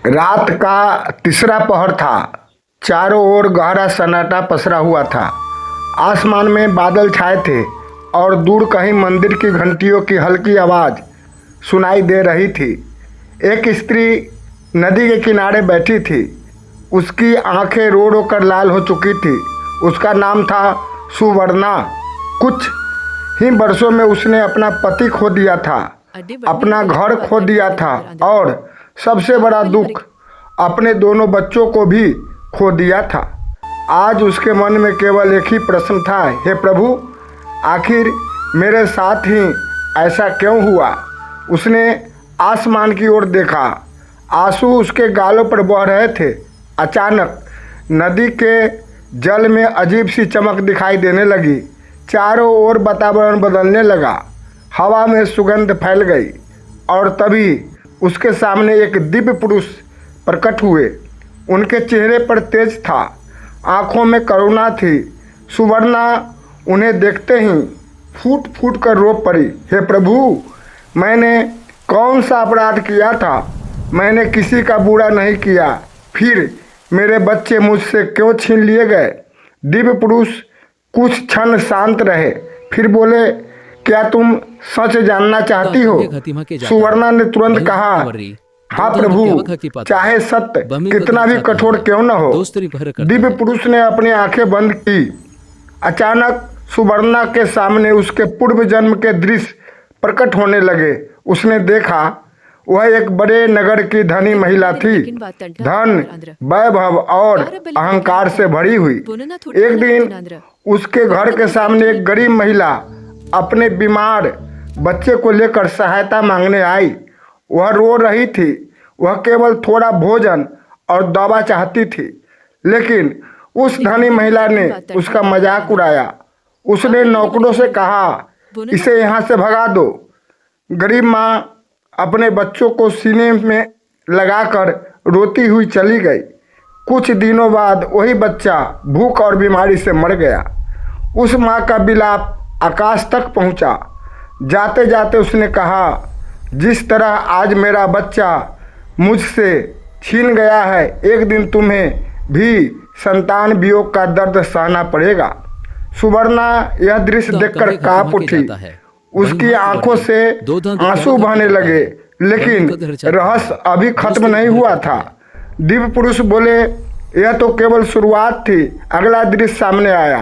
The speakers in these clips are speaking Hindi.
रात का तीसरा पहर था। चारों ओर गहरा सन्नाटा पसरा हुआ था। आसमान में बादल छाए थे और दूर कहीं मंदिर की घंटियों की हल्की आवाज़ सुनाई दे रही थी। एक स्त्री नदी के किनारे बैठी थी। उसकी आंखें रो रो कर लाल हो चुकी थी। उसका नाम था सुवर्णा। कुछ ही वर्षों में उसने अपना पति खो दिया था, अपना घर खो दिया था और सबसे बड़ा दुख, अपने दोनों बच्चों को भी खो दिया था। आज उसके मन में केवल एक ही प्रश्न था, हे प्रभु, आखिर मेरे साथ ही ऐसा क्यों हुआ? उसने आसमान की ओर देखा। आंसू उसके गालों पर बह रहे थे। अचानक नदी के जल में अजीब सी चमक दिखाई देने लगी। चारों ओर वातावरण बदलने लगा। हवा में सुगंध फैल गई और तभी उसके सामने एक दिव्य पुरुष प्रकट हुए। उनके चेहरे पर तेज था, आंखों में करुणा थी। सुवर्णा उन्हें देखते ही फूट फूट कर रो पड़ी। हे प्रभु, मैंने कौन सा अपराध किया था? मैंने किसी का बुरा नहीं किया, फिर मेरे बच्चे मुझसे क्यों छीन लिए गए? दिव्य पुरुष कुछ क्षण शांत रहे, फिर बोले, क्या तुम सच जानना चाहती हो? सुवर्णा ने तुरंत कहा, हाँ प्रभु, चाहे सत्य कितना भी कठोर क्यों न हो। दिव्य पुरुष ने अपनी आंखें बंद की। अचानक सुवर्णा के सामने उसके पूर्व जन्म के दृश्य प्रकट होने लगे। उसने देखा, वह एक बड़े नगर की धनी महिला थी, धन, वैभव और अहंकार से भरी हुई। एक दिन उसके घर के सामने एक गरीब महिला अपने बीमार बच्चे को लेकर सहायता मांगने आई। वह रो रही थी। वह केवल थोड़ा भोजन और दवा चाहती थी, लेकिन उस धनी महिला ने उसका मजाक उड़ाया। उसने नौकरों से कहा, इसे यहाँ से भगा दो। गरीब माँ अपने बच्चों को सीने में लगाकर रोती हुई चली गई। कुछ दिनों बाद वही बच्चा भूख और बीमारी से मर गया। उस माँ का विलाप आकाश तक पहुँचा। जाते जाते उसने कहा, जिस तरह आज मेरा बच्चा मुझसे छीन गया है, एक दिन तुम्हें भी संतान वियोग का दर्द सहना पड़ेगा। सुवर्णा यह दृश्य देखकर कांप उठी। उसकी आंखों से आंसू बहने लगे, लेकिन रहस्य अभी खत्म नहीं हुआ था। दिव्य पुरुष बोले, यह तो केवल शुरुआत थी। अगला दृश्य सामने आया।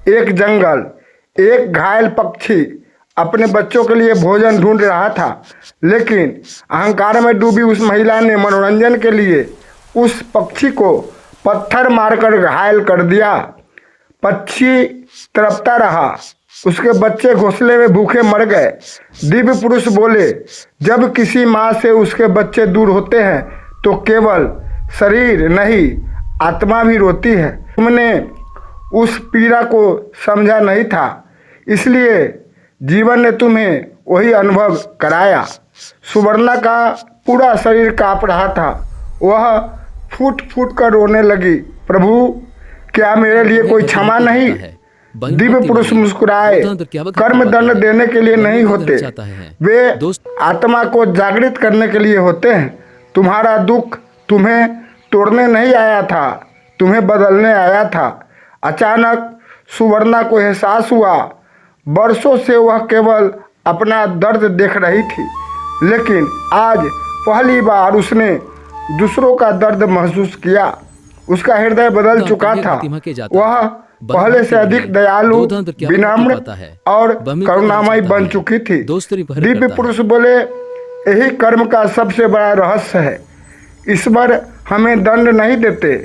एक जंगल, एक घायल पक्षी अपने बच्चों के लिए भोजन ढूंढ रहा था, लेकिन अहंकार में डूबी उस महिला ने मनोरंजन के लिए उस पक्षी को पत्थर मारकर घायल कर दिया। पक्षी तड़पता रहा। उसके बच्चे घोंसले में भूखे मर गए। दिव्य पुरुष बोले, जब किसी माँ से उसके बच्चे दूर होते हैं तो केवल शरीर नहीं, आत्मा भी रोती है। तुमने उस पीड़ा को समझा नहीं था, इसलिए जीवन ने तुम्हें वही अनुभव कराया। सुवर्णा का पूरा शरीर कांप रहा था। वह फूट फूट कर रोने लगी, प्रभु, क्या मेरे लिए कोई क्षमा नहीं? दिव्य पुरुष मुस्कुराए। कर्म दंड देने के लिए नहीं होते, वे आत्मा को जागृत करने के लिए होते हैं। तुम्हारा दुख तुम्हें तोड़ने नहीं आया था, तुम्हें बदलने आया था। अचानक सुवर्णा को एहसास हुआ, वर्षों से वह केवल अपना दर्द देख रही थी, लेकिन आज पहली बार उसने दूसरों का दर्द महसूस किया। उसका हृदय बदल चुका था। वह पहले से अधिक दयालु, विनम्र और करुणामयी बन चुकी थी। दिव्य पुरुष बोले, यही कर्म का सबसे बड़ा रहस्य है। ईश्वर हमें दंड नहीं देते,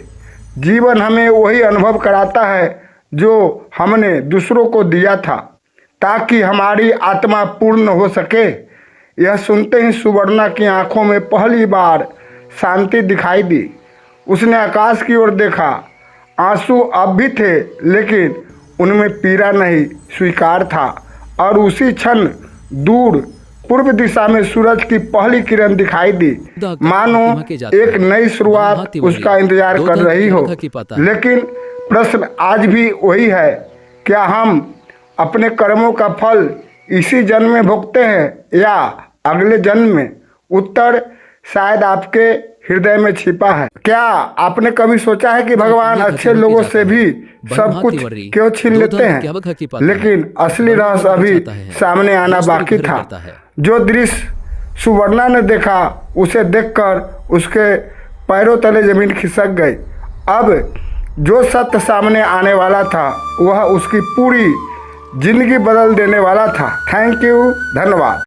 जीवन हमें वही अनुभव कराता है जो हमने दूसरों को दिया था, ताकि हमारी आत्मा पूर्ण हो सके। यह सुनते ही सुवर्णा की आंखों में पहली बार शांति दिखाई दी। उसने आकाश की ओर देखा। आंसू अब भी थे, लेकिन उनमें पीड़ा नहीं, स्वीकार था। और उसी क्षण दूर पूर्व दिशा में सूरज की पहली किरण दिखाई दी, मानो एक नई शुरुआत उसका इंतजार कर रही हो। लेकिन प्रश्न आज भी वही है, क्या हम अपने कर्मों का फल इसी जन्म में भुगते हैं या अगले जन्म में? उत्तर शायद आपके हृदय में छिपा है। क्या आपने कभी सोचा है कि भगवान अच्छे लोगों से भी सब कुछ क्यों छीन लेते हैं? लेकिन असली रहस्य अभी सामने आना बाकी था। जो दृश्य सुवर्णा ने देखा, उसे देखकर उसके पैरों तले जमीन खिसक गई। अब जो सत्य सामने आने वाला था वह उसकी पूरी जिंदगी बदल देने वाला था। थैंक यू, धन्यवाद।